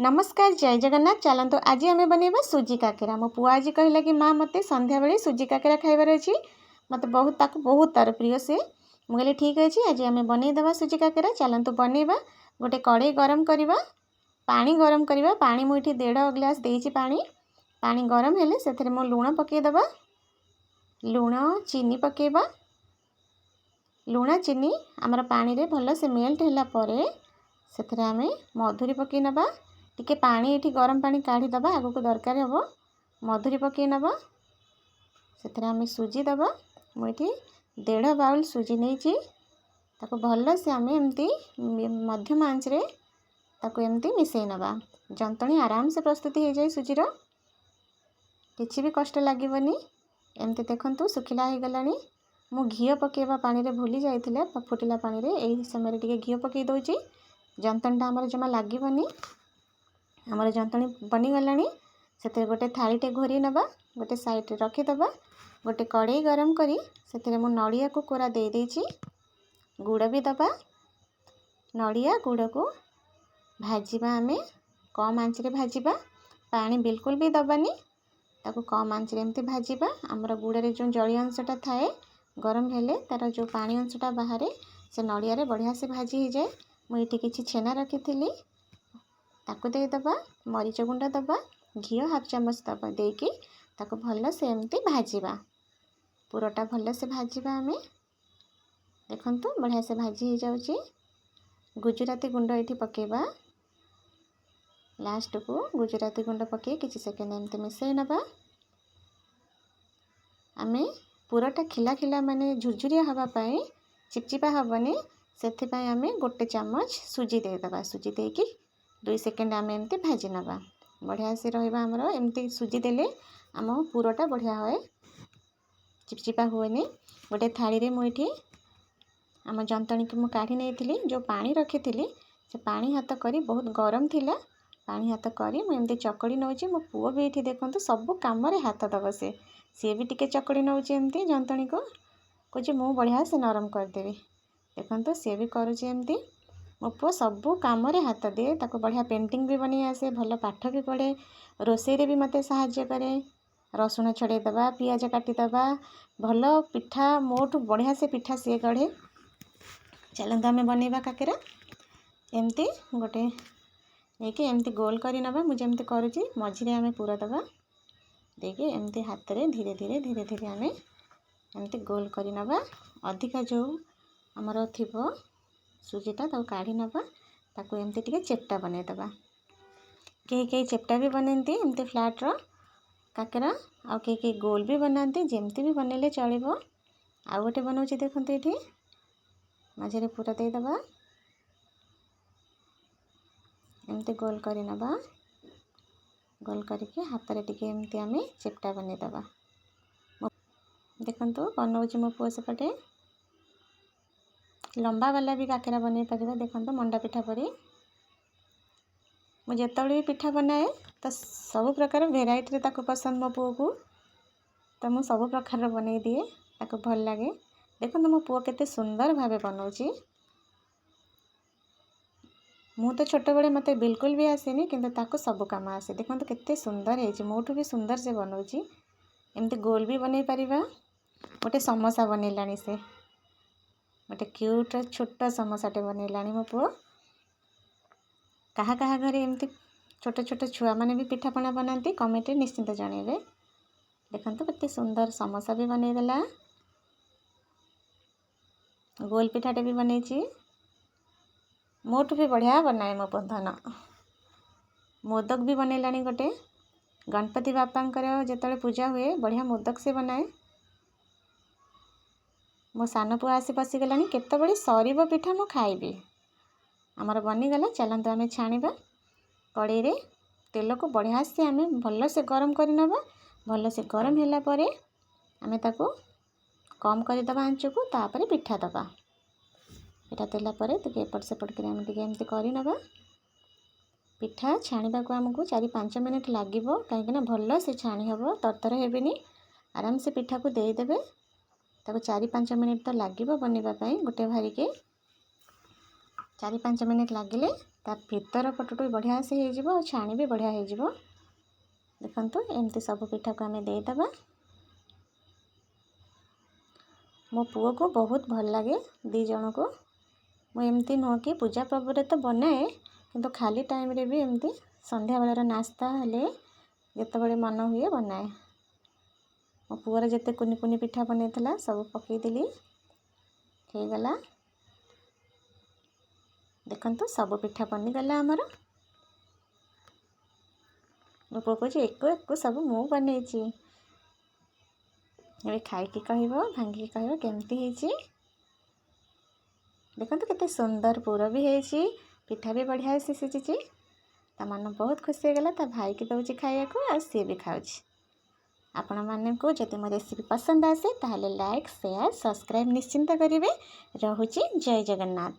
नमस्कार जय जगन्नाथ। चलतु आज आम बनवा सुजी काकेरा। मो पुआ आज कहला कि माँ मत संध्या बेले सुजी काकेरा खाइबार अच्छी, मत बहुत तार प्रिय से। मुझे ठीक अच्छे आज आम बनईदे सुजी काकेरा। चलतु बनवा। गोटे कड़े गरम करवा, पानी गरम करवा। पानी मुझे 1.5 ग्लास देती। पानी गरम हेले से मो लुण पकईदबा। लुण चीनी पकेबा। लुण चीनी आमर पानी रे भल से मेल्ट होला परे से आम मधुरी पकई नबा। टिके पानी ये गरम पानी काढ़ीदबा। आगो को दरकार हम मधुरी पकई नबा। से आम सुजी दबा। मुझे 1.5 बाउल सुजी नहीं ताको भल से आम एमती मध्यम आंच रे ताको एमती मिसई नबा। जंतणी आराम से प्रस्तुति हो जाए सुजीर। किसी भी कष्ट लगनी। एमती देखंतु सुखिला हो गलानी। मु घी पकेबा पानी रे भूली जाइथिले। फुटिला पानी रे एही समय टिके घी पकई दउची। जंतणीटा हमर जमा लागीबनी। हमर जंतणी बनी गलानी। से गोटे थालीटे घोरी नबा। गोटे साइड रखीदबा। गोटे कड़े गरम करी से मु नड़िया को कोरा दे देची। गुड़ भी दबा। नड़िया गुड़ को भाजीबा। आमे कम आंच रे भाजीबा। पानी बिल्कुल भी दबानी। ताको कम आंच रे एमती भाजीबा। हमर गुड़ रे जो जली अंशटा थाए गरम हेले तार जो पानी अंशटा बाहर से नड़िया रे बढ़िया से भाजी हो जाए। मुझे किसी छेना रखी थी ताको दे दबा। मरीच गुंड दबा। घी हाफ चामच दबा देकी ताको भल से एमती भाजीबा। पूराटा भल से भाजीबा। आमे देखंतु बढ़िया से भाजी हो जाउची। गुजराती गुंड एठी पकेबा। लास्ट को गुजराती गुंड पके किसी सेकेंड एमती मिसई नबा। आमे पूराटा खिला खिला माने झुरझुरिया हवा पाए चिपचिपा हबनी से आमे गोटे चामच सुजी दे दबा। सुजी देकी 2 सेकेंड आमे एमती भाजी नबा। बढ़िया से रहिबा। हमर एमती सुजी देले आम पूराटा बढ़िया होए चिपचिपा हुएनी। गोटे थाली रे मुठी आम जंतणी की मु काढ़ी नहीं जो पानी रखी से पानी हाथ करी बहुत गरम थिला। पानी हाथ करी मु एमती चकड़ी नौची। मो पुओ भी ये देखो सब कम हाथ दब। सी भी टिके चकड़ी नौची एमती जंतणी को कहे मु बढ़िया से नरम करदेवी। देखो सी भी करुँच एमती। मो पुओ सबू कम हाथ दिए। ताको बढ़िया पेंटिंग भी बनी आसे। भल पाठ भी पढ़े। रोसई रे भी मते सहाय्य करे। रसुण छड़ेदबा पियाज काटिदबा। भल पिठा मोठू बढ़िया से पिठा सी गढ़े। चलते आम बनवा काकेरा। एमती गोटे नहीं एमती गोल कर नबा। मुझे एमती करुँची मझे आम पूरा दबा देखिए एमती हाथ रे धीरे धीरे धीरे धीरे आम एमती गोल कर नबा। अधिका जो आमर थिबो सुजीटा ताको काढ़ी नबा। ताको एमती टिके चेपटा बने दबा। कई चेपटा भी बनाती एमती फ्लैट रो काकेरा। आ कई गोल भी बनाती जेमती भी बनैले चलिबो। आ गोटे बनाऊँ देखते ये मझे पूरा दे दबा। एमती गोल कर नबा। गोल करके हाथ रे टिके एमती आम चेपटा बने दबा। देखंतु बनाऊँ मो पुओ सेपटे लंबा वाला भी काकेरा बन पार। देखो मंडा पिठा परी मुझे भी पिठा बनाए तो सब प्रकार भेराइटी ताको पसंद मो पुओ को। तो मुझे सब प्रकार बनई दिए ताको भल लगे। देखो मो पुओ केते सुंदर भावे बनाऊँची। मु तो छोट बड़े मते बिल्कुल भी आसेनी किंतु ताको सब काम आसे। देखो केते सुंदर है। मोठू भी सुंदर से बनाऊँची। एमती गोल भी बनई पारिबा। गोटे समोसा बनैलानी से गोटे क्यूट छोट समोसाटे बनैलानी मो पुओ। कहा कहा घरे एमती छोट छोट छुआ मैंने भी पिठापना बनाती कमेंट निश्चिंत जनइबे। देखो केते सुंदर समोसा भी बनईदेला। गोल पिठाटे भी बनईची। मोठू भी बढ़िया बनाए मो बंधन। मोदक भी बनैलानी गोटे गणपति बापांकर जेतले पूजा हुए बढ़िया मोदक से बनाए। मो सान पुआ आसी पशिगलानी केतबेले सरीब पिठा मु खाइबी। आमर बनीगला। चलते आम छाणीबा। कड़े रे तेल को बढ़िया से आम भल से गरम कर नबा। भल से गरम होला परे आम ताको कम करदबा आंच को। तापर पिठा दबा। पिठा देला परे टिके एपट सेपट कर आम टिके एमती कर नबा। पिठा छाणीबा को आमको 4-5 मिनिट लागिबो कहीं भल से छाणी हबो तरतर हेबेनी। आराम से पिठा को देदेबे। ताको 4-5 मिनिट तो लगे बनवाई गोटे भारी के 4-5 मिनिट लगिले ता भीतर पटटू बढ़िया से हो छाणी भी बढ़िया हो। देखंतु एमती सब पिठा को आम देदेबा। मो पुओ को बहुत भल लगे दी जन को। मुझे नुह कि पूजा पर्व तो बनाए किंतु खाली टाइम रे भी एमती संध्या बेलार नास्ता हेले जितेबाला मन हुए बनाए। मो पुअर जिते कुनी कुनी पिठा बनईला सब पकईदेली हो गला। देखंतु सब पिठा बनीगला आमर। मो पुओ कहे एक एक सब मु बनईची। ए खाई कहब भांगी कहब केमती है। देखंतु केते सुंदर पूर भी है। पिठा भी बढ़िया से सिझी। ता मन बहुत खुशी हो गला। ता भाई की दउची खाइया को आ सी भी खाउची। आपण माने को जदि मो रेसिपी पसंद आसे ताहले लाइक शेयर सब्सक्राइब निश्चिंत करिवे। रहुची जय जगन्नाथ।